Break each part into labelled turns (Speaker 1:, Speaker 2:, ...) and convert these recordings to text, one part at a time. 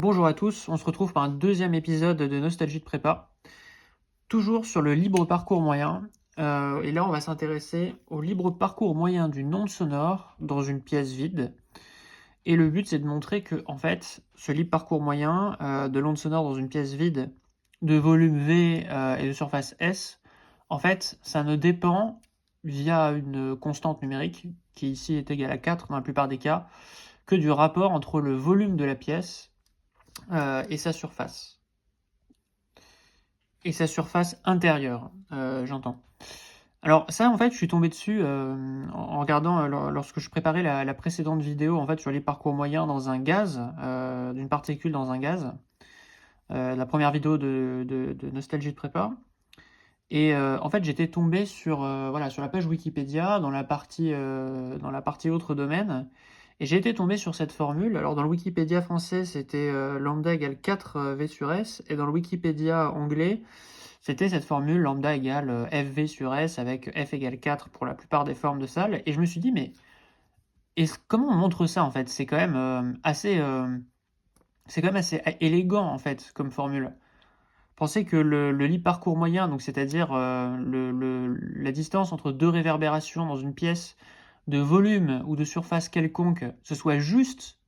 Speaker 1: Bonjour à tous, on se retrouve pour un deuxième épisode de Nostalgie de Prépa, toujours sur le libre parcours moyen. Et là, on va s'intéresser au libre parcours moyen d'une onde sonore dans une pièce vide. Et le but, c'est de montrer que, en fait, ce libre parcours moyen de l'onde sonore dans une pièce vide, de volume V et de surface S, en fait, ça ne dépend, via une constante numérique, qui ici est égale à 4 dans la plupart des cas, que du rapport entre le volume de la pièce et sa surface. Et sa surface intérieure, j'entends. Alors ça, en fait, je suis tombé dessus en regardant, lorsque je préparais la précédente vidéo, en fait, sur les parcours moyens dans un gaz, d'une particule dans un gaz, la première vidéo de Nostalgie de Prépa. Et en fait, j'étais tombé sur, voilà, sur la page Wikipédia, dans la partie autres domaines, et j'ai été tombé sur cette formule. Alors dans le Wikipédia français, c'était lambda égale 4 V sur S, et dans le Wikipédia anglais, c'était cette formule lambda égale FV sur S avec F égale 4 pour la plupart des formes de salle. Et je me suis dit, mais comment on montre ça en fait? C'est quand même assez élégant en fait comme formule. Pensez que le lit parcours moyen, donc c'est-à-dire la distance entre deux réverbérations dans une pièce de volume ou de surface quelconque, ce soit juste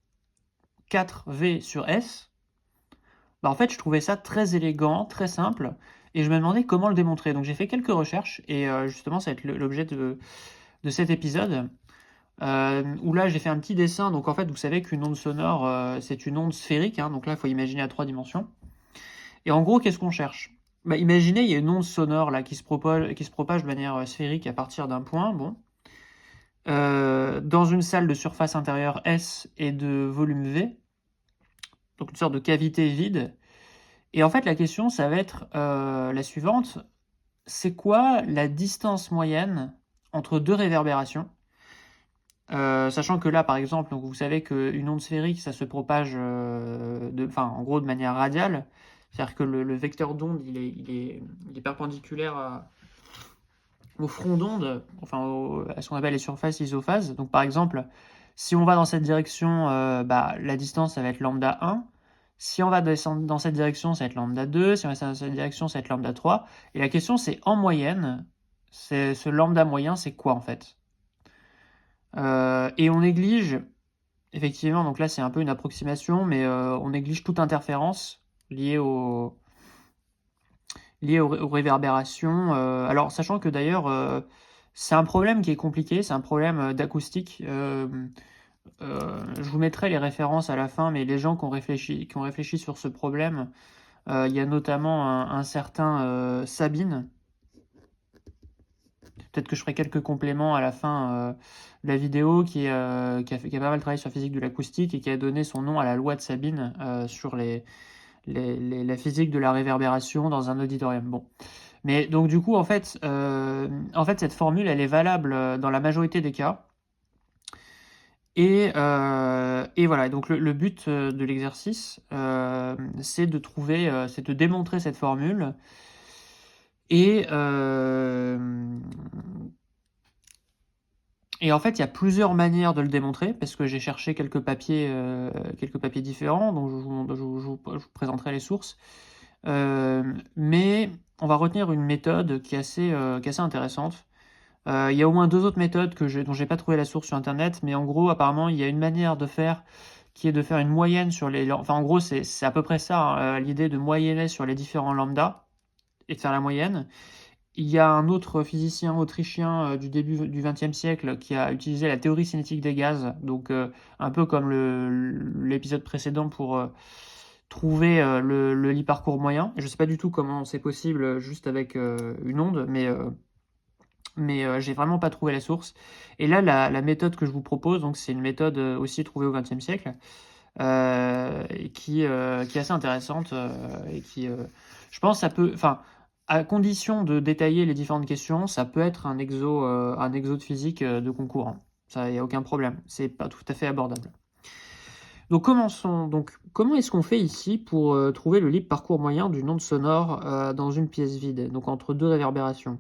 Speaker 1: 4V sur S, bah en fait je trouvais ça très élégant, très simple, et je me demandais comment le démontrer. Donc j'ai fait quelques recherches, et justement ça va être l'objet de cet épisode, où là j'ai fait un petit dessin. Donc en fait vous savez qu'une onde sonore, c'est une onde sphérique, hein, donc là il faut imaginer à 3 dimensions. Et en gros, qu'est-ce qu'on cherche? Bah, imaginez, il y a une onde sonore là qui se propage de manière sphérique à partir d'un point, bon, dans une salle de surface intérieure S et de volume V, donc une sorte de cavité vide. Et en fait, la question, ça va être la suivante. C'est quoi la distance moyenne entre deux réverbérations? Sachant que là, par exemple, donc vous savez qu'une onde sphérique, ça se propage en gros de manière radiale. C'est-à-dire que le vecteur d'onde, il est perpendiculaire au front d'onde, à ce qu'on appelle les surfaces isophases. Donc par exemple, si on va dans cette direction, la distance, ça va être lambda 1. Si on va descendre dans cette direction, ça va être lambda 2. Si on va dans cette direction, ça va être lambda 3. Et la question, c'est en moyenne, ce lambda moyen, c'est quoi en fait? Et on néglige, effectivement, donc là c'est un peu une approximation, mais on néglige toute interférence liée aux réverbérations. Alors, sachant que d'ailleurs, c'est un problème qui est compliqué, c'est un problème d'acoustique. Je vous mettrai les références à la fin, mais les gens qui ont réfléchi sur ce problème, il y a notamment un certain Sabine. Peut-être que je ferai quelques compléments à la fin de la vidéo, qui a pas mal travaillé sur la physique de l'acoustique et qui a donné son nom à la loi de Sabine sur la physique de la réverbération dans un auditorium. Bon. Mais donc du coup, en fait, cette formule, elle est valable dans la majorité des cas. Et voilà. Donc le but de l'exercice, c'est de démontrer cette formule. Et en fait, il y a plusieurs manières de le démontrer, parce que j'ai cherché quelques papiers différents, donc je vous présenterai les sources. Mais on va retenir une méthode qui est assez intéressante. Il y a au moins deux autres méthodes dont j'ai pas trouvé la source sur internet, mais en gros, apparemment, il y a une manière de faire qui est de faire une moyenne sur les. Enfin, en gros, c'est à peu près ça, hein, l'idée de moyenner sur les différents lambda et de faire la moyenne. Il y a un autre physicien autrichien du début du XXe siècle qui a utilisé la théorie cinétique des gaz, donc un peu comme l'épisode précédent, pour trouver le lit parcours moyen. Je ne sais pas du tout comment c'est possible juste avec une onde, mais j'ai vraiment pas trouvé la source. Et là, la méthode que je vous propose, donc c'est une méthode aussi trouvée au XXe siècle, et qui est assez intéressante, et qui, je pense, ça peut, enfin, à condition de détailler les différentes questions, ça peut être un exo de physique de concours, hein. Ça, il n'y a aucun problème. C'est pas tout à fait abordable. Donc commençons. Donc, comment est-ce qu'on fait ici pour trouver le libre parcours moyen d'une onde sonore dans une pièce vide, donc entre deux réverbérations?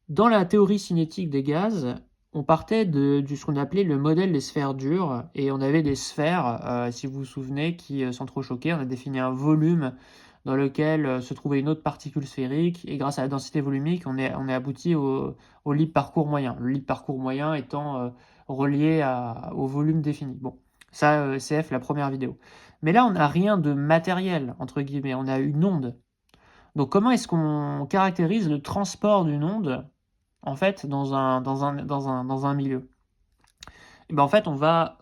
Speaker 1: Dans la théorie cinétique des gaz, on partait de ce qu'on appelait le modèle des sphères dures, et on avait des sphères, si vous vous souvenez, qui s'entrechoquaient. On a défini un volume dans lequel se trouvait une autre particule sphérique, et grâce à la densité volumique, on est abouti au libre parcours moyen. Le libre parcours moyen étant relié au volume défini. Bon, ça, CF, la première vidéo. Mais là, on n'a rien de matériel, entre guillemets, on a une onde. Donc comment est-ce qu'on caractérise le transport d'une onde, en fait, dans un milieu? Et ben, en fait, on va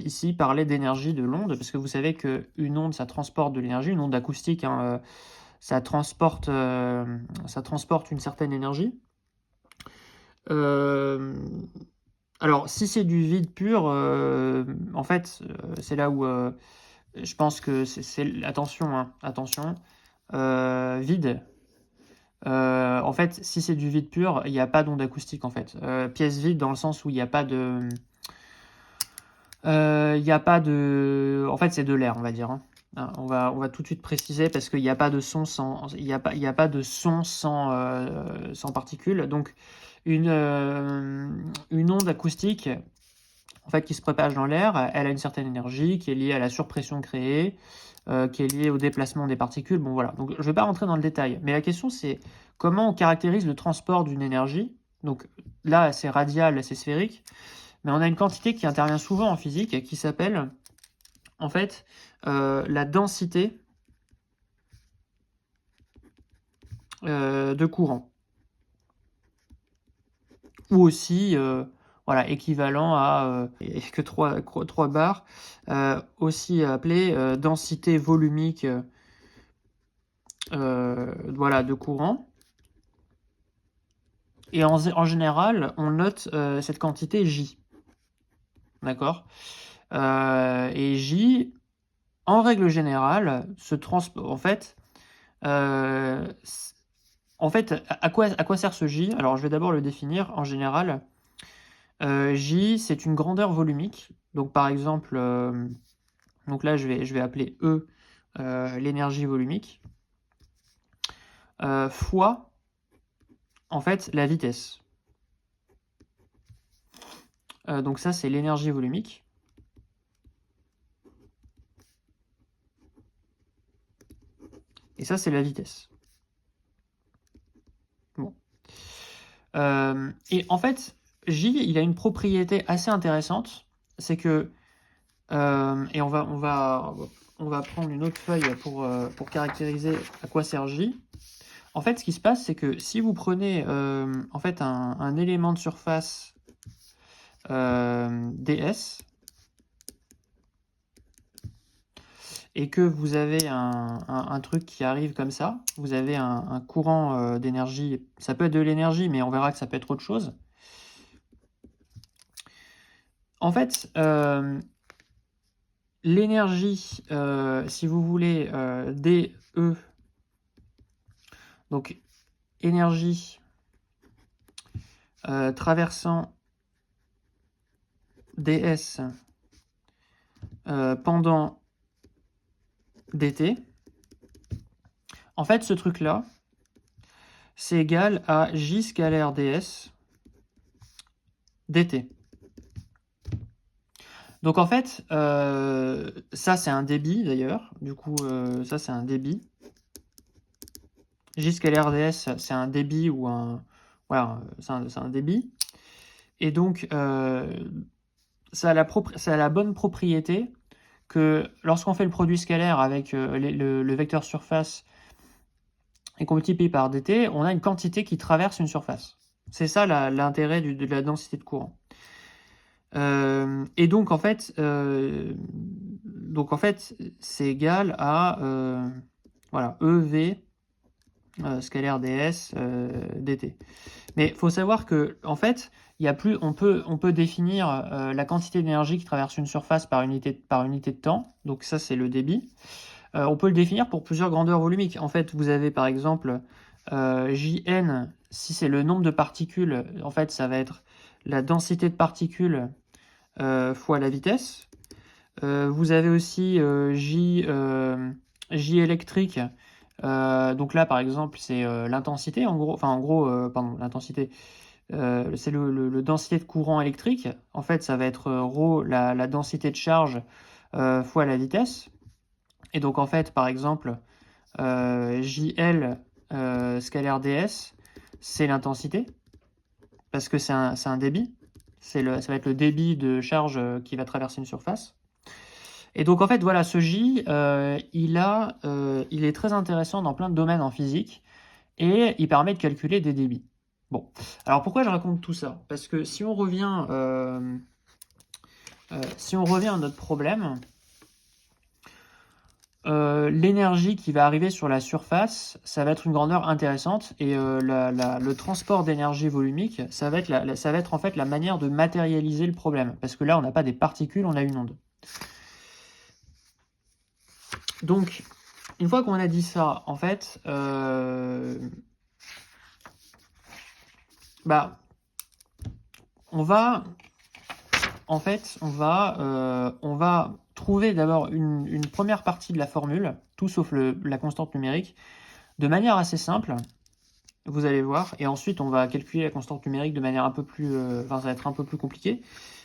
Speaker 1: ici parler d'énergie de l'onde, parce que vous savez qu'une onde, ça transporte de l'énergie, une onde acoustique, hein, ça transporte une certaine énergie. Alors, si c'est du vide pur, en fait, c'est là où je pense que attention, hein, attention, vide. En fait, si c'est du vide pur, il n'y a pas d'onde acoustique, en fait. Pièce vide dans le sens où il n'y a pas de... En fait, c'est de l'air, on va dire, hein. On va tout de suite préciser, parce qu'il n'y a pas de son sans... Il y a pas de son sans particules. Donc, une onde acoustique, en fait, qui se propage dans l'air, elle a une certaine énergie qui est liée à la surpression créée, qui est liée au déplacement des particules. Bon, voilà. Donc, je ne vais pas rentrer dans le détail. Mais la question, c'est comment on caractérise le transport d'une énergie. Donc, là, c'est radial, c'est sphérique. Mais on a une quantité qui intervient souvent en physique qui s'appelle, en fait, la densité de courant. Ou aussi, voilà, équivalent à, que 3 barres, aussi appelé densité volumique voilà, de courant. Et en général, on note cette quantité J. D'accord? Et J, en règle générale, en fait, à quoi sert ce J? Alors, je vais d'abord le définir. En général, J, c'est une grandeur volumique. Donc, par exemple, donc là, je vais appeler E l'énergie volumique, fois, en fait, la vitesse. Donc ça, c'est l'énergie volumique. Et ça, c'est la vitesse. Bon. Et en fait, J, il a une propriété assez intéressante. C'est que... et on va prendre une autre feuille pour caractériser à quoi sert J. En fait, ce qui se passe, c'est que si vous prenez en fait un élément de surface ds, et que vous avez un truc qui arrive comme ça, vous avez un courant d'énergie, ça peut être de l'énergie, mais on verra que ça peut être autre chose. En fait, l'énergie, si vous voulez, DE, donc énergie traversant ds pendant dt, en fait, ce truc-là, c'est égal à J scalaire ds dt. Donc en fait, ça c'est un débit d'ailleurs, du coup ça c'est un débit. J scalaire ds, c'est un débit ou un... Voilà, c'est un débit. Et donc ça a la bonne propriété que lorsqu'on fait le produit scalaire avec le vecteur surface et qu'on multiplie par dt, on a une quantité qui traverse une surface. C'est ça l'intérêt de la densité de courant. Et donc en fait, c'est égal à voilà, EV scalaire ds dt. Mais il faut savoir que en fait, on peut définir la quantité d'énergie qui traverse une surface par unité de temps. Donc ça, c'est le débit. On peut le définir pour plusieurs grandeurs volumiques. En fait, vous avez par exemple Jn, si c'est le nombre de particules, en fait, ça va être la densité de particules fois la vitesse. Vous avez aussi J électrique. Donc là, par exemple, c'est l'intensité, en gros. Enfin, en gros, pardon, l'intensité. c'est le densité de courant électrique. En fait, ça va être ρ, la densité de charge, fois la vitesse. Et donc, en fait, par exemple, JL scalaire ds, c'est l'intensité, parce que c'est un débit. Ça va être le débit de charge qui va traverser une surface. Et donc, en fait, voilà, ce J, il est très intéressant dans plein de domaines en physique, et il permet de calculer des débits. Bon, alors pourquoi je raconte tout ça? Parce que si on revient à notre problème, l'énergie qui va arriver sur la surface, ça va être une grandeur intéressante, et le transport d'énergie volumique, ça va être en fait la manière de matérialiser le problème, parce que là, on n'a pas des particules, on a une onde. Donc, une fois qu'on a dit ça, en fait, on va trouver d'abord une première partie de la formule, tout sauf la constante numérique, de manière assez simple, vous allez voir, et ensuite on va calculer la constante numérique de manière un peu plus, ça va être un peu plus compliqué,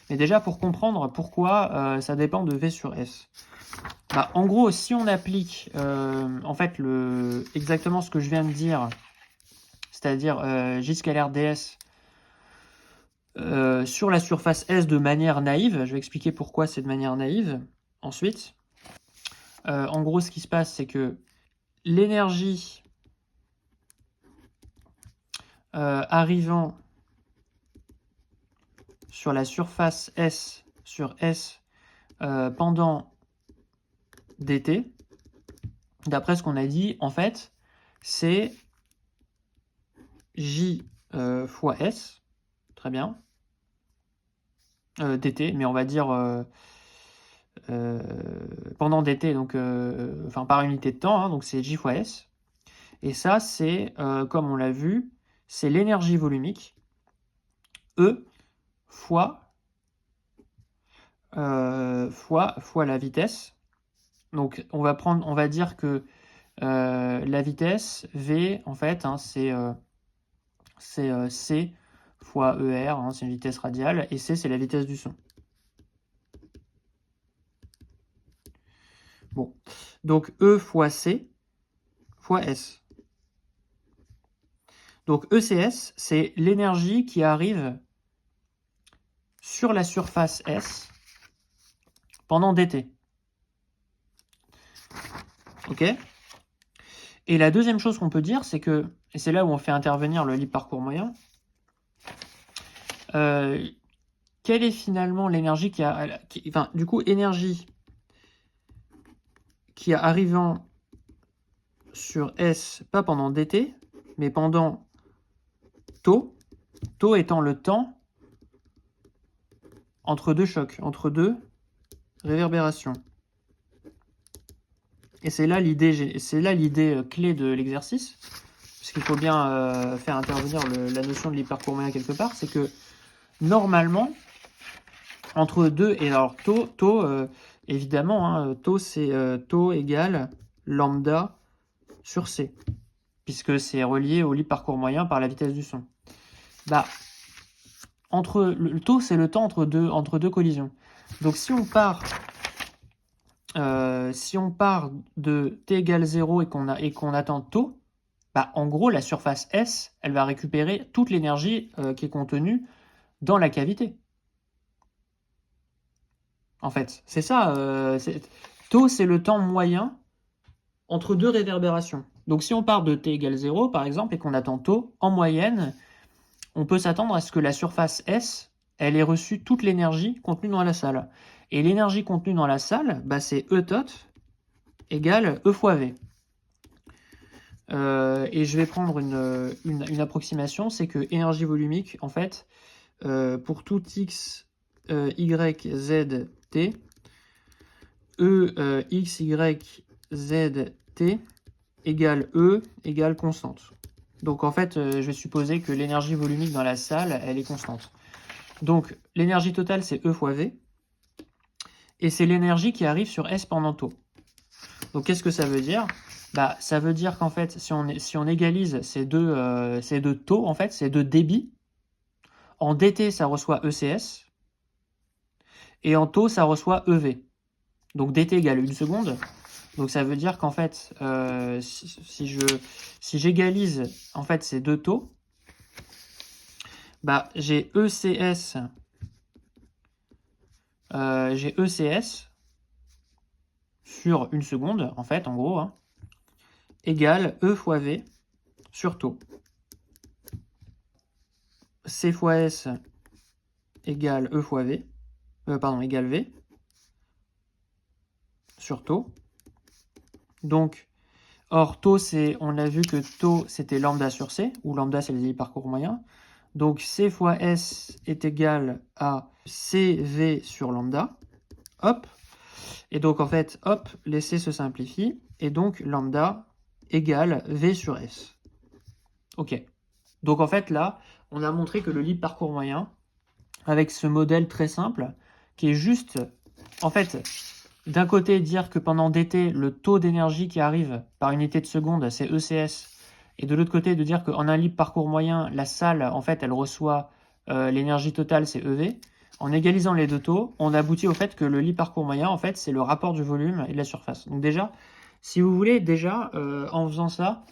Speaker 1: mais déjà pour comprendre pourquoi ça dépend de V sur S. En gros, si on applique en fait exactement ce que je viens de dire, c'est-à-dire J scalaire ds sur la surface S de manière naïve, je vais expliquer pourquoi c'est de manière naïve ensuite. En gros, ce qui se passe, c'est que l'énergie arrivant sur la surface S sur S pendant dt, d'après ce qu'on a dit, en fait, c'est J fois S, très bien, dt, mais on va dire pendant dt, donc par unité de temps, hein, donc c'est J fois S. Et ça, c'est, comme on l'a vu, c'est l'énergie volumique, E fois la vitesse. Donc on va dire que la vitesse V, en fait, hein, c'est C fois ER, hein, c'est une vitesse radiale, et C, c'est la vitesse du son. Bon, donc E fois C fois S. Donc ECS, c'est l'énergie qui arrive sur la surface S pendant dt. Ok? Et la deuxième chose qu'on peut dire, c'est que, et c'est là où on fait intervenir le libre parcours moyen, quelle est finalement l'énergie énergie qui a arrivant sur S, pas pendant dt, mais pendant tau, tau étant le temps entre deux chocs, entre deux réverbérations. Et c'est là l'idée clé de l'exercice, parce qu'il faut bien faire intervenir la notion de l'hypercourt moyen quelque part, c'est que normalement, entre deux, et alors tau évidemment, hein, tau c'est tau égale lambda sur C, puisque c'est relié au libre parcours moyen par la vitesse du son. Le tau, c'est le temps entre deux collisions. Donc si on part de t égale 0 et qu'on attend tau, en gros, la surface S, elle va récupérer toute l'énergie qui est contenue dans la cavité. En fait, c'est ça. Tau, c'est le temps moyen entre deux réverbérations. Donc si on part de t égale 0, par exemple, et qu'on attend tau, en moyenne, on peut s'attendre à ce que la surface S, elle ait reçu toute l'énergie contenue dans la salle. Et l'énergie contenue dans la salle, c'est E tot égale E fois V. Et je vais prendre une approximation, c'est que énergie volumique, en fait, pour tout x, y, z, t, E, x, y, z, t égale E égale constante. Donc en fait, je vais supposer que l'énergie volumique dans la salle, elle est constante. Donc l'énergie totale, c'est E fois V, et c'est l'énergie qui arrive sur S pendant tau. Donc qu'est-ce que ça veut dire? Ça veut dire qu'en fait, si on égalise ces deux taux, en fait, ces deux débits, En dt, ça reçoit ECS, et en taux, ça reçoit EV. Donc dt égale 1 seconde. Donc ça veut dire qu'en fait, si j'égalise en fait ces deux taux, bah, j'ai ECS sur 1 seconde, en fait, en gros, hein, égale E fois V sur taux. C fois S égale E fois V, égale V sur taux. Donc, or, taux, on a vu que taux, c'était lambda sur C, où lambda, c'est le débit parcours moyen. Donc, C fois S est égal à CV sur lambda. Hop. Et donc, en fait, hop, les C se simplifient. Et donc, lambda égale V sur S. OK. Donc, en fait, là, on a montré que le libre parcours moyen, avec ce modèle très simple, qui est juste, en fait, d'un côté, dire que pendant dt, le taux d'énergie qui arrive par unité de seconde, c'est ECS, et de l'autre côté, de dire qu'en un libre parcours moyen, la salle, en fait, elle reçoit l'énergie totale, c'est EV. En égalisant les deux taux, on aboutit au fait que le libre parcours moyen, en fait, c'est le rapport du volume et de la surface. Donc déjà, si vous voulez, en faisant ça,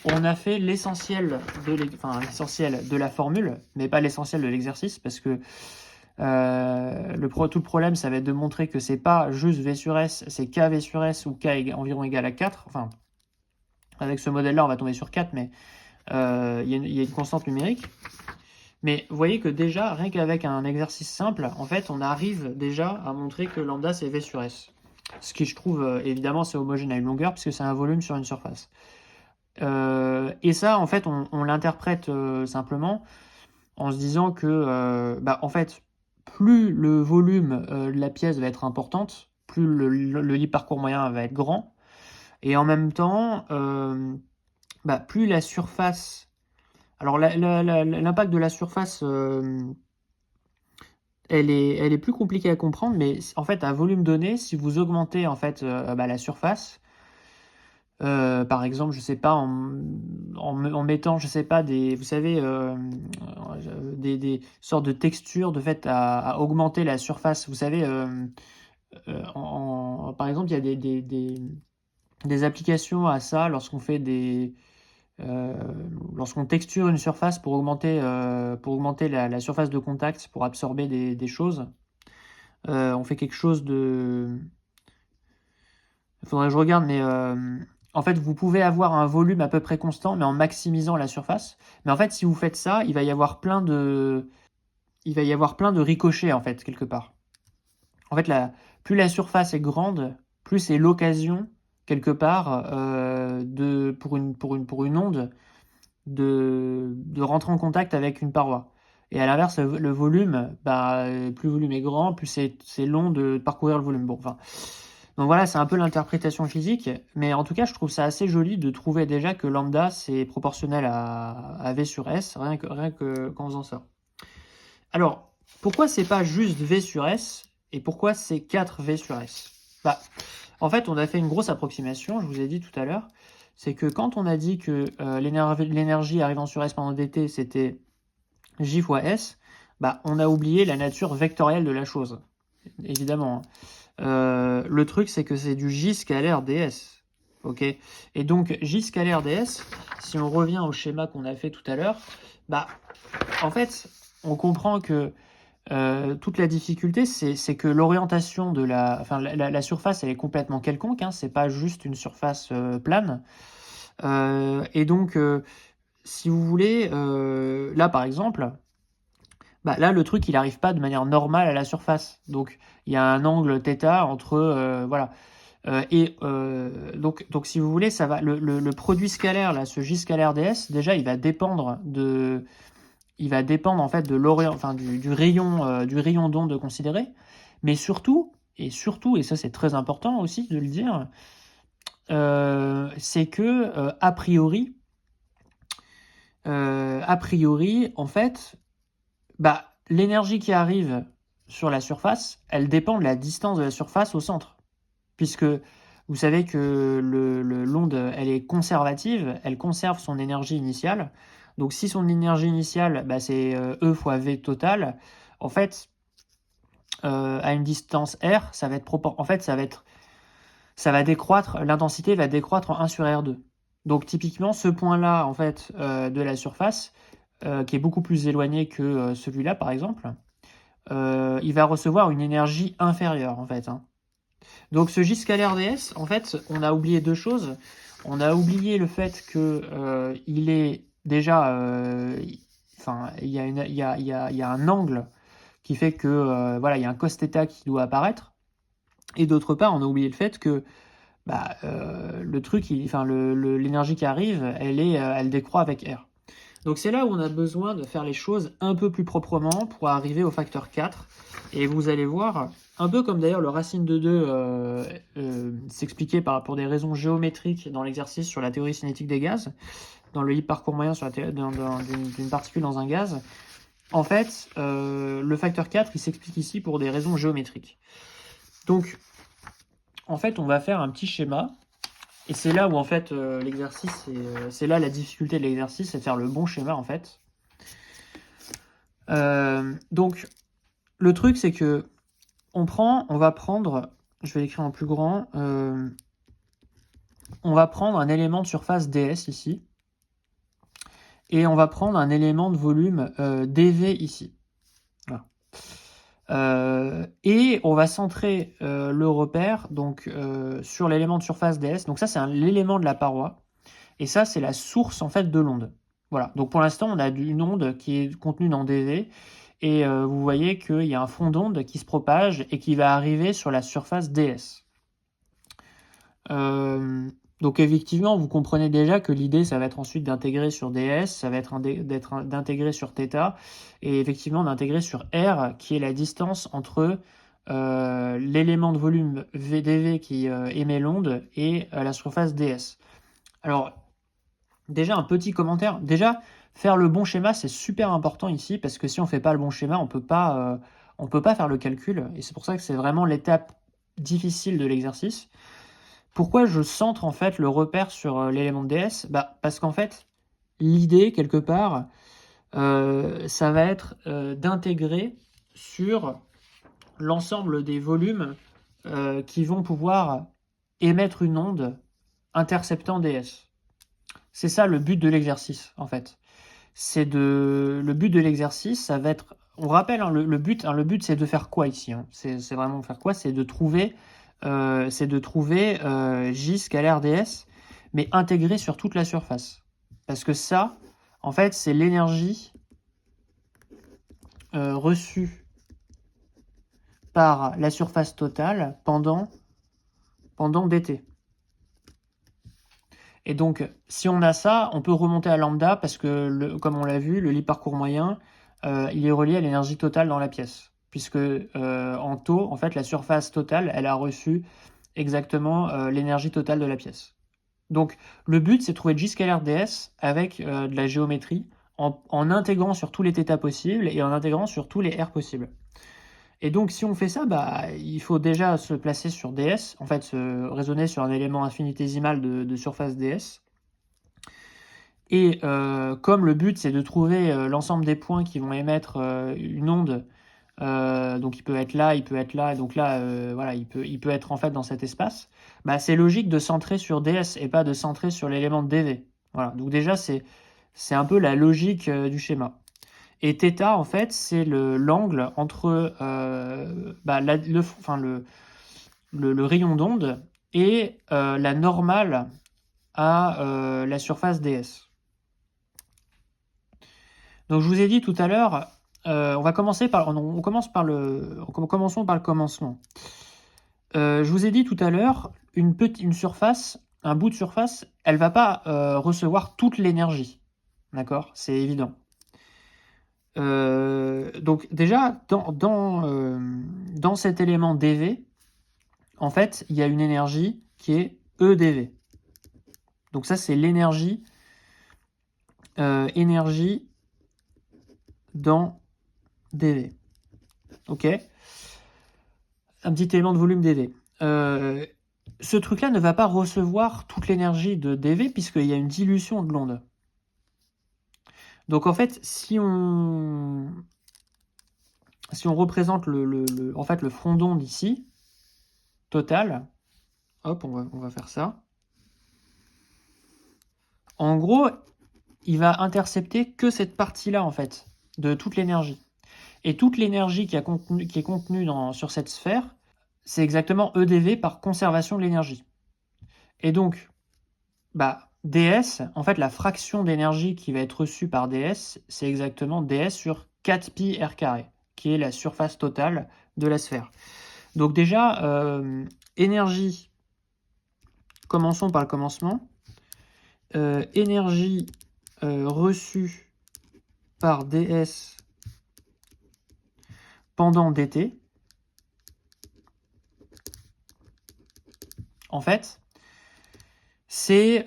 Speaker 1: on a fait l'essentiel de la formule, mais pas l'essentiel de l'exercice, parce que tout le problème, ça va être de montrer que c'est pas juste V sur S, c'est KV sur S ou K environ égal à 4. Enfin, avec ce modèle-là, on va tomber sur 4, mais il y a une constante numérique. Mais vous voyez que déjà, rien qu'avec un exercice simple, en fait, on arrive déjà à montrer que lambda, c'est V sur S. Ce qui, je trouve, évidemment, c'est homogène à une longueur, puisque c'est un volume sur une surface. Et ça, en fait, on l'interprète simplement en se disant que, en fait, plus le volume de la pièce va être importante, plus le libre parcours moyen va être grand. Et en même temps, plus la surface... Alors, l'impact de la surface, elle est plus compliquée à comprendre, mais en fait, à volume donné, si vous augmentez en fait, la surface, par exemple, je sais pas, en mettant, je sais pas, vous savez, des sortes de textures de fait à augmenter la surface. Vous savez, par exemple, il y a des applications à ça lorsqu'on fait lorsqu'on texture une surface pour augmenter la surface de contact, pour absorber des choses. On fait quelque chose de... Il faudrait que je regarde, mais en fait, vous pouvez avoir un volume à peu près constant, mais en maximisant la surface. Mais en fait, si vous faites ça, il va y avoir plein de ricochets, en fait, quelque part. En fait, plus la surface est grande, plus c'est l'occasion, quelque part, pour une onde, de rentrer en contact avec une paroi. Et à l'inverse, le volume, plus le volume est grand, plus c'est long de parcourir le volume. Bon, enfin... Donc voilà, c'est un peu l'interprétation physique, mais en tout cas, je trouve ça assez joli de trouver déjà que lambda, c'est proportionnel à V sur S, rien qu'en faisant ça. Alors, pourquoi c'est pas juste V sur S, et pourquoi c'est 4V sur S? En fait, on a fait une grosse approximation, je vous ai dit tout à l'heure, c'est que quand on a dit que l'énergie arrivant sur S pendant dt, c'était J fois S, on a oublié la nature vectorielle de la chose, évidemment. Le truc, c'est que c'est du J scalaire ds. Ok. Et donc, J scalaire ds, si on revient au schéma qu'on a fait tout à l'heure, en fait, on comprend que toute la difficulté, c'est que l'orientation de la surface, elle est complètement quelconque. Hein, c'est pas juste une surface plane. Et donc, si vous voulez, là, par exemple... là, le truc, il n'arrive pas de manière normale à la surface. Donc, il y a un angle θ entre... voilà. Donc, si vous voulez, ça va, le produit scalaire, là, ce J scalaire ds, déjà, il va dépendre en fait de l'orient, enfin, du rayon d'onde considéré. Mais surtout, et ça, c'est très important aussi de le dire, c'est que, a priori, en fait... l'énergie qui arrive sur la surface, elle dépend de la distance de la surface au centre. Puisque vous savez que l'onde, elle est conservative, elle conserve son énergie initiale. Donc si son énergie initiale, bah, c'est E fois V total, en fait, à une distance R, ça va être en fait, ça va décroître, l'intensité va décroître en 1 sur R2. Donc typiquement, ce point-là, en fait, de la surface, qui est beaucoup plus éloigné que celui-là, par exemple, il va recevoir une énergie inférieure, en fait, hein. Donc ce J scalaire ds, en fait, on a oublié deux choses. On a oublié le fait que il est déjà, enfin, il y a il y a un angle qui fait que voilà, il y a un cos θ qui doit apparaître. Et d'autre part, on a oublié le fait que bah, le truc, enfin, l'énergie qui arrive, elle décroît avec R. Donc c'est là où on a besoin de faire les choses un peu plus proprement pour arriver au facteur 4. Et vous allez voir, un peu comme d'ailleurs le racine de 2 s'expliquait pour des raisons géométriques dans l'exercice sur la théorie cinétique des gaz, dans le libre parcours moyen d'une particule dans un gaz. En fait, le facteur 4, il s'explique ici pour des raisons géométriques. Donc, en fait, on va faire un petit schéma. Et c'est là où, en fait, l'exercice, c'est là la difficulté de l'exercice, c'est de faire le bon schéma, en fait. Donc, le truc, c'est que on va prendre, je vais l'écrire en plus grand, on va prendre un élément de surface ds ici, et on va prendre un élément de volume dv ici. Voilà. Et on va centrer le repère donc, sur l'élément de surface ds. Donc ça, c'est l'élément de la paroi. Et ça, c'est la source en fait de l'onde. Voilà. Donc pour l'instant, on a une onde qui est contenue dans dv. Et vous voyez qu'il y a un front d'onde qui se propage et qui va arriver sur la surface ds. Donc effectivement, vous comprenez déjà que l'idée, ça va être ensuite d'intégrer sur ds, ça va être d'intégrer sur θ, et effectivement d'intégrer sur r, qui est la distance entre l'élément de volume dv qui émet l'onde et la surface ds. Alors, déjà un petit commentaire. Déjà, faire le bon schéma, c'est super important ici, parce que si on ne fait pas le bon schéma, on peut pas faire le calcul, et c'est pour ça que c'est vraiment l'étape difficile de l'exercice. Pourquoi je centre en fait le repère sur l'élément de ds? Bah, parce qu'en fait, l'idée, quelque part, ça va être d'intégrer sur l'ensemble des volumes qui vont pouvoir émettre une onde interceptant ds. C'est ça le but de l'exercice, en fait. Le but de l'exercice, ça va être... On rappelle, hein, le but, c'est de faire quoi ici, hein? C'est vraiment faire quoi? C'est de trouver J scalaire ds, mais intégré sur toute la surface. Parce que ça, en fait, c'est l'énergie reçue par la surface totale pendant dt. Et donc, si on a ça, on peut remonter à lambda parce que, comme on l'a vu, le libre parcours moyen, il est relié à l'énergie totale dans la pièce. Puisque en taux, en fait, la surface totale, elle a reçu exactement l'énergie totale de la pièce. Donc, le but, c'est de trouver J scalaire ds avec de la géométrie en intégrant sur tous les θ possibles et en intégrant sur tous les r possibles. Et donc, si on fait ça, bah, il faut déjà se placer sur ds, en fait, se raisonner sur un élément infinitésimal de surface ds. Et comme le but, c'est de trouver l'ensemble des points qui vont émettre une onde, donc il peut être là, il peut être là, et donc là, voilà, il peut être en fait dans cet espace, bah, c'est logique de centrer sur ds et pas de centrer sur l'élément de dv. Voilà, donc déjà, c'est un peu la logique du schéma. Et θ, en fait, c'est l'angle entre bah, le rayon d'onde et la normale à la surface ds. Donc je vous ai dit tout à l'heure, commençons par le commencement. Je vous ai dit tout à l'heure, une surface, un bout de surface, elle va pas recevoir toute l'énergie. D'accord? C'est évident. Donc déjà, dans cet élément dv, en fait, il y a une énergie qui est EdV. Donc ça, c'est l'énergie dans dv. Ok? Un petit élément de volume dv. Ce truc-là ne va pas recevoir toute l'énergie de dv puisqu'il y a une dilution de l'onde. Donc en fait, si on représente en fait, le front d'onde ici, total, hop, on va faire ça. En gros, il va intercepter que cette partie-là, en fait, de toute l'énergie. Et toute l'énergie qui est contenue sur cette sphère, c'est exactement EdV par conservation de l'énergie. Et donc, ds, en fait, la fraction d'énergie qui va être reçue par ds, c'est exactement ds sur 4pi r carré, qui est la surface totale de la sphère. Donc déjà, énergie, commençons par le commencement. Énergie reçue par ds pendant dt, en fait, c'est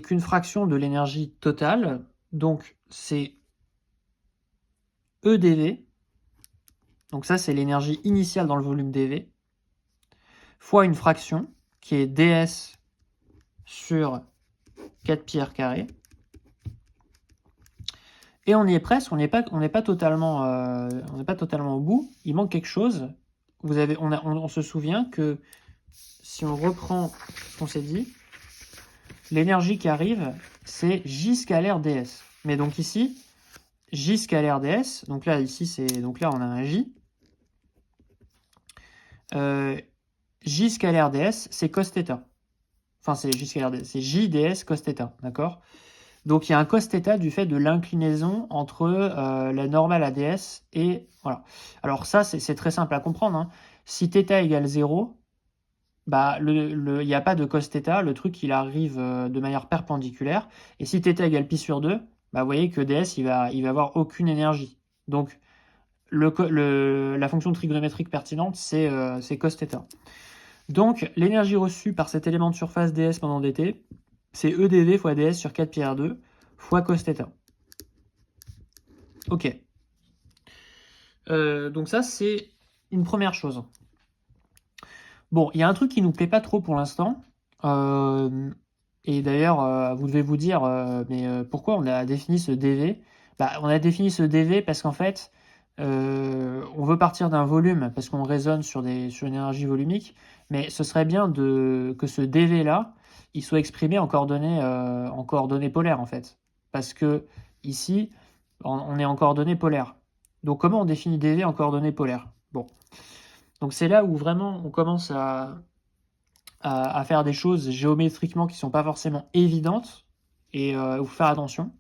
Speaker 1: qu'une fraction de l'énergie totale, donc c'est EdV, donc ça c'est l'énergie initiale dans le volume dV, fois une fraction qui est ds sur 4pi r carré. Et on y est presque, on n'est pas totalement au bout, il manque quelque chose. On se souvient que si on reprend ce qu'on s'est dit, l'énergie qui arrive, c'est J scalaire ds. Mais donc ici, J scalaire ds, donc là, on a un J. J scalaire ds, c'est cos θ. Enfin, c'est J scalaire ds, c'est J ds cos θ, d'accord? Donc il y a un cos θ du fait de l'inclinaison entre la normale à ds et... Voilà. Alors ça, c'est très simple à comprendre, hein. Si θ égale 0, il n'y a pas de cos θ, le truc il arrive de manière perpendiculaire. Et si θ égale pi sur 2, vous voyez que ds il va avoir aucune énergie. Donc la fonction trigonométrique pertinente, c'est cos θ. Donc l'énergie reçue par cet élément de surface ds pendant dt, c'est EdV fois ds sur 4pi r2 fois cos θ. Ok. Donc ça, c'est une première chose. Bon, il y a un truc qui nous plaît pas trop pour l'instant. Et d'ailleurs, vous devez vous dire, mais pourquoi on a défini ce dV? On a défini ce dV parce qu'en fait, on veut partir d'un volume, parce qu'on raisonne sur une énergie volumique, mais ce serait bien que ce dV-là, il soit exprimé en coordonnées polaires, en fait. Parce que ici, on est en coordonnées polaires. Donc comment on définit dV en coordonnées polaires? Bon. Donc c'est là où vraiment on commence à faire des choses géométriquement qui ne sont pas forcément évidentes, et il faut faire attention.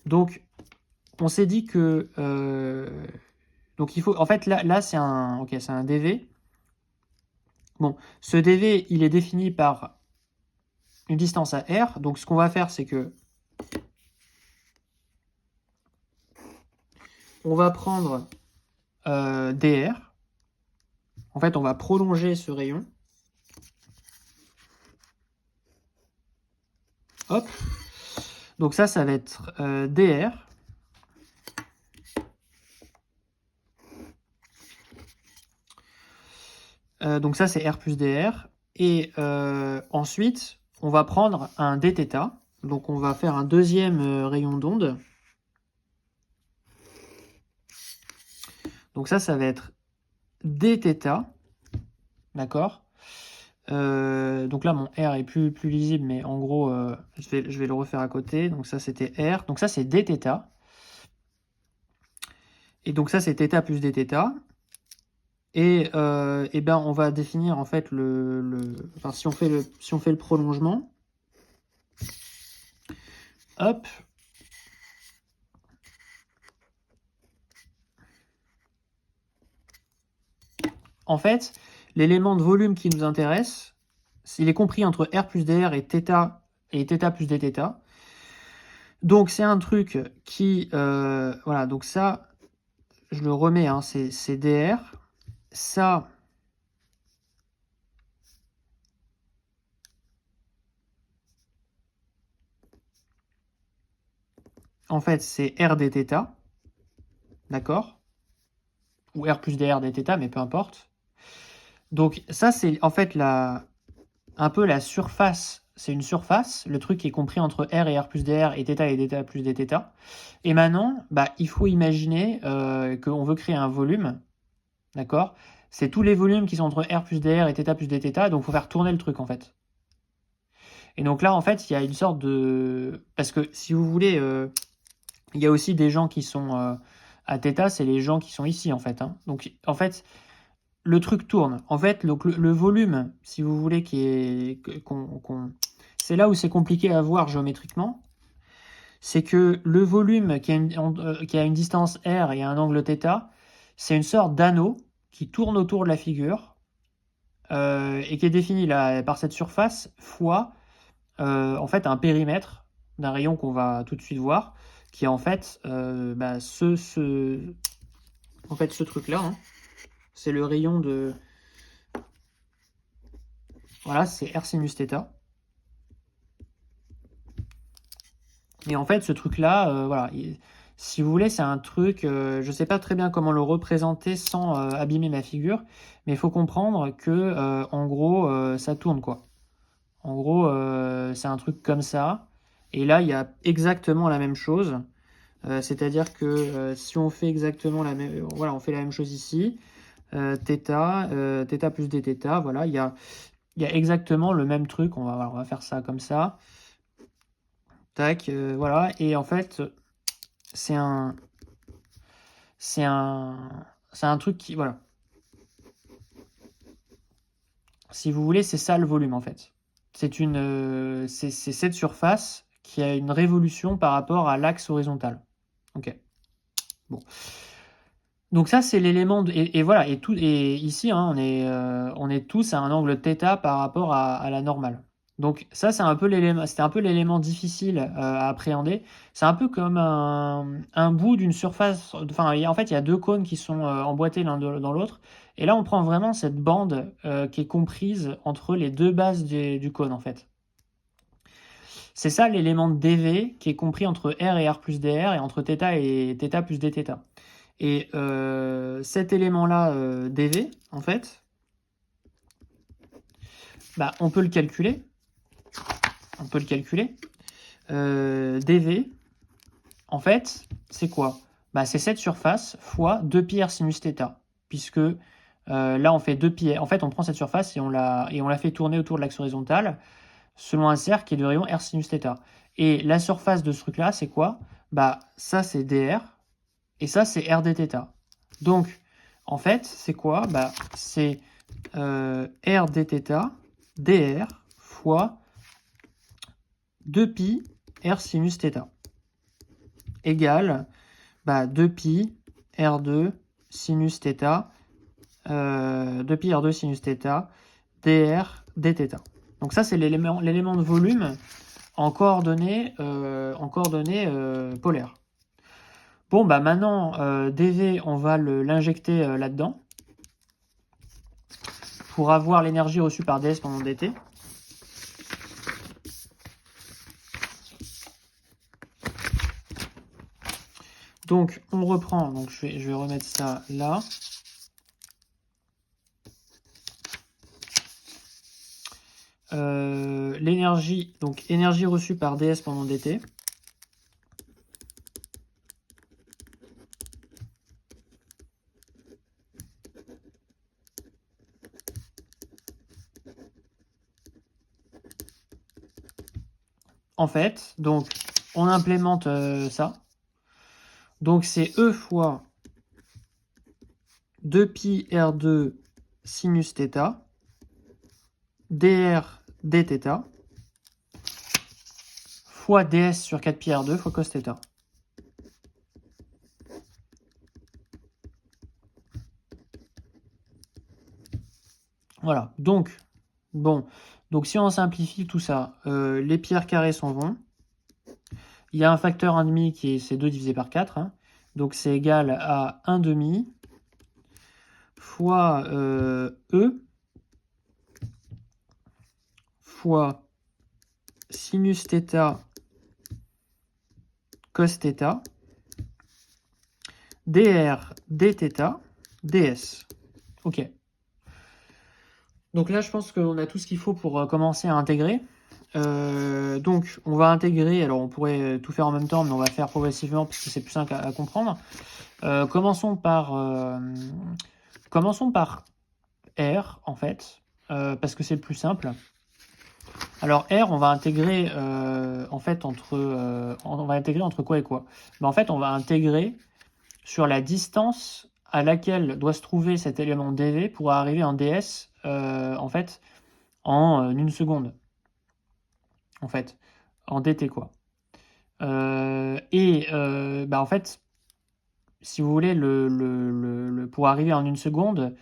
Speaker 1: Donc on s'est dit que donc il faut, en fait là c'est un dV. Bon, ce dV il est défini par une distance à r. Donc ce qu'on va faire, c'est que on va prendre dr. En fait on va prolonger ce rayon. Hop. Donc ça va être dr. Donc ça, c'est R plus dr. Et ensuite, on va prendre un dθ. Donc on va faire un deuxième rayon d'onde. Donc ça va être dθ. D'accord? Donc là, mon R est plus lisible, mais en gros, je vais le refaire à côté. Donc ça, c'était R. Donc ça, c'est dθ. Et donc ça, c'est θ plus dθ. Et ben on va définir en fait enfin, si on fait le prolongement, hop, en fait, l'élément de volume qui nous intéresse, il est compris entre R plus dr et θ plus dθ. Donc c'est un truc qui, voilà, donc ça, je le remets, hein, c'est dr. Ça, en fait, c'est R dθ, d'accord? Ou R plus dr dθ, mais peu importe. Donc ça, c'est en fait un peu la surface c'est une surface, le truc qui est compris entre R et R plus dr et θ et dθ plus dθ. Et maintenant, bah, il faut imaginer qu'on veut créer un volume, d'accord? C'est tous les volumes qui sont entre R plus dr et θ plus dθ, donc il faut faire tourner le truc en fait. Et donc là, en fait, il y a une sorte de... Parce que si vous voulez, il y a aussi des gens qui sont à θ, c'est les gens qui sont ici en fait, hein. Donc en fait, le truc tourne. En fait, donc, le volume, si vous voulez, c'est là où c'est compliqué à voir géométriquement. C'est que le volume qui a une distance r et un angle θ, c'est une sorte d'anneau qui tourne autour de la figure et qui est défini là, par cette surface fois en fait un périmètre d'un rayon qu'on va tout de suite voir, qui est en fait bah, ce truc-là. Hein. C'est le rayon de... Voilà, c'est R sinus θ. Et en fait, ce truc-là, voilà, si vous voulez, c'est un truc, je ne sais pas très bien comment le représenter sans abîmer ma figure, mais il faut comprendre que, en gros, ça tourne, quoi. En gros, c'est un truc comme ça. Et là, il y a exactement la même chose. C'est-à-dire que si on fait exactement la même... Voilà, on fait la même chose ici. θ plus dθ, voilà, il y a exactement le même truc. On va faire ça comme ça. Tac, voilà. Et en fait, c'est un truc qui... Voilà. Si vous voulez, c'est ça le volume, en fait. C'est cette surface qui a une révolution par rapport à l'axe horizontal. Ok. Bon. Donc ça, c'est l'élément... Et voilà. Et ici, hein, on est tous à un angle θ par rapport à la normale. Donc ça, c'était un peu l'élément difficile à appréhender. C'est un peu comme un bout d'une surface. Enfin, en fait, il y a deux cônes qui sont emboîtés l'un dans l'autre. Et là, on prend vraiment cette bande qui est comprise entre les deux bases du cône, en fait. C'est ça l'élément de dV qui est compris entre R et R plus dr et entre θ et θ plus dθ. Et cet élément-là, dV, en fait, bah, on peut le calculer. dV, en fait, c'est quoi? Bah, c'est cette surface fois 2πr sinus θ, puisque là, on fait 2πr. En fait, on prend cette surface et on la fait tourner autour de l'axe horizontal selon un cercle qui est de rayon r sinus θ. Et la surface de ce truc-là, c'est quoi? Bah, ça, c'est dr, et ça, c'est r dθ. Donc, en fait, c'est quoi? Bah, c'est r dθ dr fois 2π r sinus θ égale 2π r2 sinus θ 2π r2 sinus θ dr dθ. Donc ça, c'est l'élément de volume en coordonnées polaires. Bon, bah maintenant, dV, on va l'injecter là-dedans pour avoir l'énergie reçue par ds pendant dt. Donc, on reprend. Donc, je vais remettre ça là. L'énergie, donc énergie reçue par ds pendant dt. En fait, donc, on implémente ça. Donc, c'est E fois 2π R2 sinus θ dr dθ fois ds sur 4π R2 fois cos θ. Voilà, donc, bon, donc si on simplifie tout ça, les pierres carrées s'en vont. Il y a un facteur 1,5 qui est c'est 2 divisé par 4. Hein. Donc c'est égal à 1,5 fois E fois sinus θ cos θ dr dθ ds. Ok. Donc là, je pense qu'on a tout ce qu'il faut pour commencer à intégrer. Donc, on va intégrer, alors on pourrait tout faire en même temps, mais on va faire progressivement parce que c'est plus simple à comprendre. Commençons par R, en fait, parce que c'est le plus simple. Alors R, on va intégrer en fait on va intégrer entre quoi et quoi? En fait, on va intégrer sur la distance à laquelle doit se trouver cet élément dv pour arriver en ds en fait en 1 seconde, en fait, en dt quoi. En fait, si vous voulez, pour arriver en 1 seconde,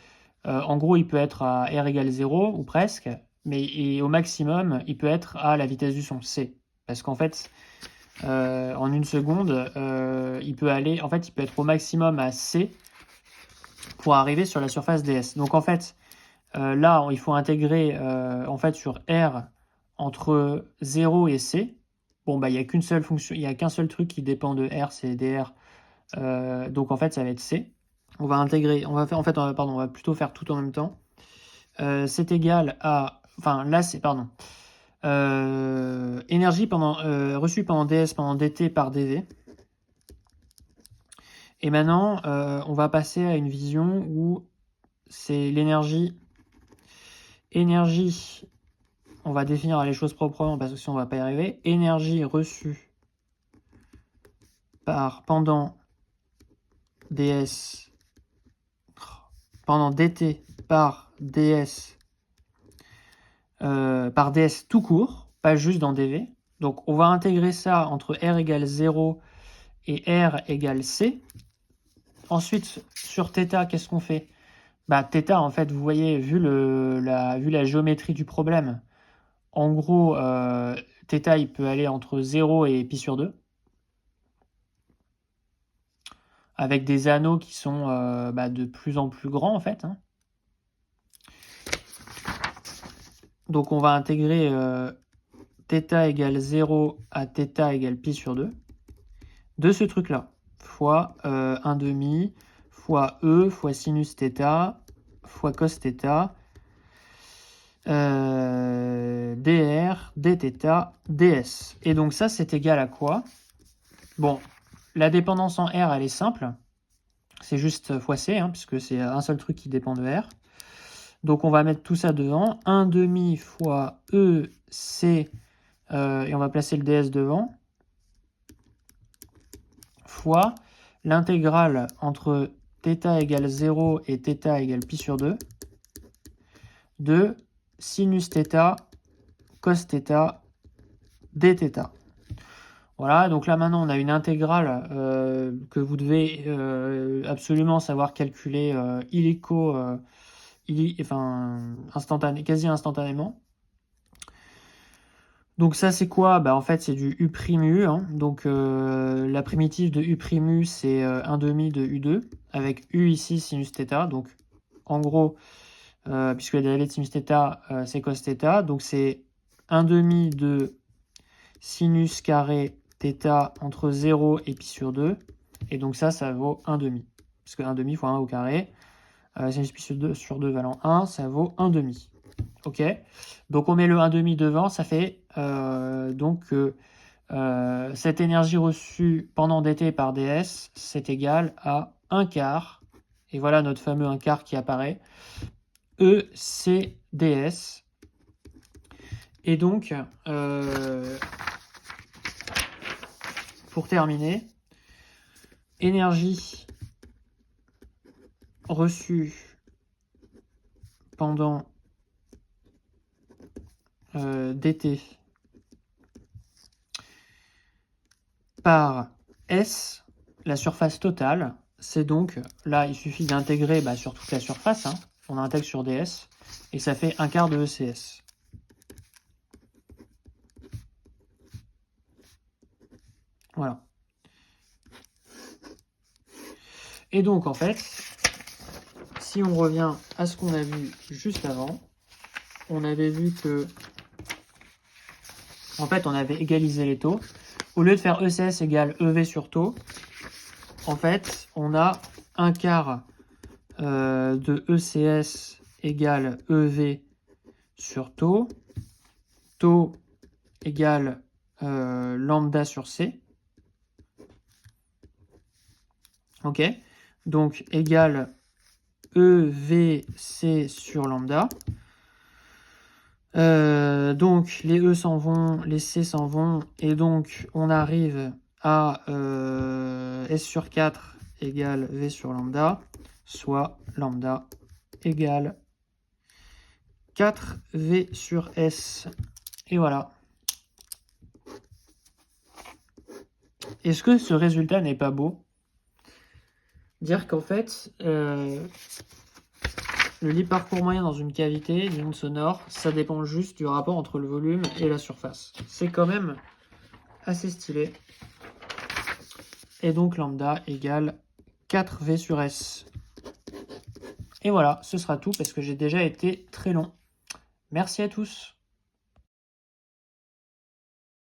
Speaker 1: en gros, il peut être à r égale 0 ou presque, mais au maximum, il peut être à la vitesse du son, c. Parce qu'en fait, en 1 seconde, il peut être au maximum à c pour arriver sur la surface ds. Donc en fait, là, il faut intégrer en fait sur r entre 0 et c. Bon, bah, il n'y a qu'une seule fonction, il n'y a qu'un seul truc qui dépend de r, c'est dr. Donc en fait, ça va être c. On va intégrer, on va plutôt faire tout en même temps. C'est égal à, enfin là c'est, pardon, énergie reçue pendant ds pendant dt par dv. Et maintenant, on va passer à une vision où c'est l'énergie. On va définir les choses proprement parce que sinon on va pas y arriver. Énergie reçue pendant ds, pendant dt par ds, tout court, pas juste dans dv. Donc on va intégrer ça entre r égale 0 et r égale c. Ensuite, sur θ, qu'est-ce qu'on fait? Bah, θ, en fait, vous voyez, vu la géométrie du problème, en gros, θ, il peut aller entre 0 et pi sur 2. Avec des anneaux qui sont de plus en plus grands, en fait. Hein. Donc, on va intégrer θ égale 0 à θ égale pi sur 2 de ce truc-là, fois 1 demi, fois E, fois sinus θ, fois cos θ, dr, dθ, ds. Et donc ça, c'est égal à quoi? Bon, la dépendance en R, elle est simple. C'est juste fois C, hein, puisque c'est un seul truc qui dépend de R. Donc on va mettre tout ça devant. 1 demi fois EC, et on va placer le ds devant, fois l'intégrale entre θ égale 0 et θ égale pi sur 2 de sinus θ, cos θ, dθ. Voilà, donc là maintenant on a une intégrale que vous devez absolument savoir calculer quasi instantanément. Donc ça c'est quoi? Bah en fait c'est du U', hein. Donc la primitive de U', c'est 1 demi de U2, avec U ici sinus θ. Donc en gros, puisque la dérivée de sinus θ c'est cos θ, donc c'est 1 demi de sinus carré θ entre 0 et pi sur 2. Et donc ça vaut 1 demi. Parce que 1 demi fois 1 au carré, sinus pi sur 2 valant 1, ça vaut 1 demi. Ok, donc on met le 1 demi devant, ça fait cette énergie reçue pendant dt par ds, c'est égal à 1 quart. Et voilà notre fameux 1 quart qui apparaît. ECDS. Et donc, pour terminer, énergie reçue pendant dt par S, la surface totale, c'est donc, là il suffit d'intégrer sur toute la surface, hein, on intègre sur ds, et ça fait 1 quart de ECS. Voilà. Et donc en fait, si on revient à ce qu'on a vu juste avant, on avait vu que, en fait, on avait égalisé les taux. Au lieu de faire ECS égale EV sur taux, en fait, on a 1 quart de ECS égale EV sur taux. Taux égale lambda sur C. Ok, donc égale EVC sur lambda. Donc les E s'en vont, les C s'en vont, et donc on arrive à S sur 4 égale V sur lambda, soit lambda égale 4V sur S. Et voilà. Est-ce que ce résultat n'est pas beau? Dire qu'en fait, le libre parcours moyen dans une cavité, d'une onde sonore, ça dépend juste du rapport entre le volume et la surface. C'est quand même assez stylé. Et donc lambda égale 4V sur S. Et voilà, ce sera tout parce que j'ai déjà été très long. Merci à tous.